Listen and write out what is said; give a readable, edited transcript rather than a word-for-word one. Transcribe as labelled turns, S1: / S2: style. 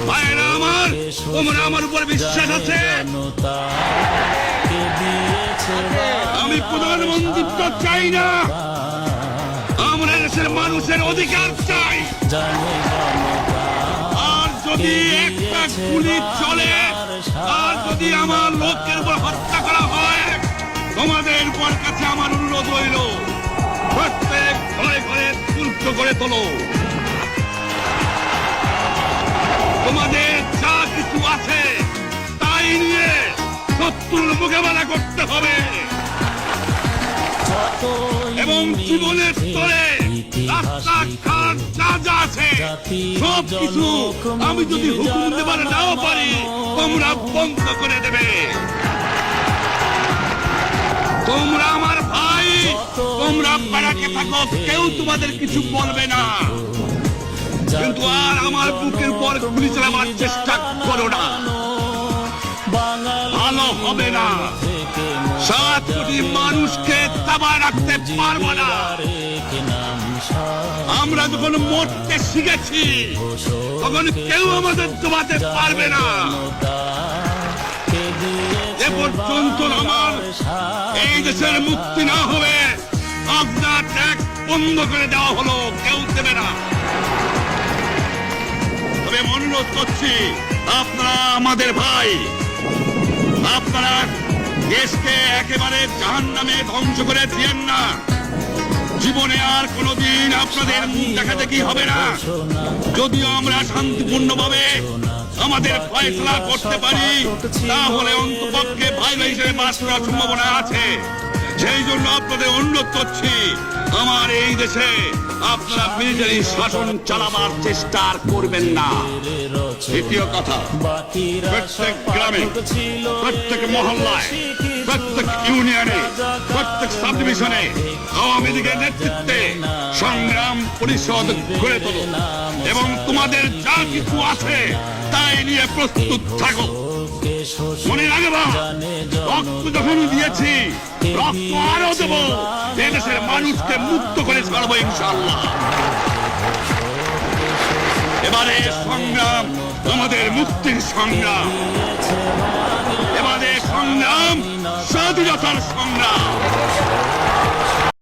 S1: ভাইরা আমার, তোমরা আমার উপর বিশ্বাস আছে? আমি প্রধানমন্ত্রিত্ব চাই না, আমরা দেশের মানুষের অধিকার চাই। আর যদি একটা গুলি চলে, আর যদি আমার লোকের উপর হত্যা করা হয়, তোমাদের উপর কাছে আমার অনুরোধ রইল, প্রত্যেক ঘরে ঘরে তুল্য করে তোলো। তোমাদের যা কিছু আছে তাই নিয়ে শত্রুর মোকাবেলা করতে হবে এবং জীবনের স্তরে রাস্তাঘাট যা যা আছে সব কিছু আমি যদি হুকুম দেবার নাও পারি, তোমরা বন্ধ করে দেবে। তোমরা আমার ভাই, তোমরা পাড়াকে থাকো, কেউ তোমাদের কিছু বলবে না, কিন্তু আর আমার বুকের উপর গুলি চালাবার চেষ্টা করো না, ভালো হবে না। 7 কোটি মানুষকে দাবায় রাখতে পারবো না। আমরা যখন মরতে শিখেছি তখন কেউ আমাদের দবাতে পারবে না। এ পর্যন্ত আমার এই দেশের মুক্তি না হবে, আপনার ট্যাক্স বন্ধ করে দেওয়া হলো, কেউ দেবে না। তবে অনুরোধ করছি, আপনারা আমাদের ভাই, আপনারা দেশকে একেবারে জাহান্নামে ধ্বংস করে দিয়েন না। জীবনে আর কোনোদিন আপনাদের মুখ দেখা দেখি হবে না। যদিও আমরা শান্তিপূর্ণভাবে আমাদের ফয়সালা করতে পারি, তাহলে অন্তপক্ষে ভাই ভাই হিসেবে বাস করার সম্ভাবনা আছে। সেই জন্য আপনাদের অনুরোধ করছি, আমার এই দেশে আপনারা মিলিটারি শাসন চালাবার চেষ্টা করবেন না। দ্বিতীয় কথা, প্রত্যেক গ্রামে, প্রত্যেক মহল্লায়, প্রত্যেক ইউনিয়নে, প্রত্যেক সাব ডিভিশনে আওয়ামী লীগের নেতৃত্বে সংগ্রাম পরিষদ গড়ে তোলো এবং তোমাদের যা কিছু আছে তাই নিয়ে প্রস্তুত থাকো। মনে রাখবা, রক্ত যখন দিয়েছি, রক্ত আরো দেব, এদেশের মানুষকে মুক্ত করে ছাড়বো ইনশাআল্লাহ। এবারে সংগ্রাম আমাদের মুক্তির সংগ্রাম, এবারে সংগ্রাম স্বাধীনতার সংগ্রাম।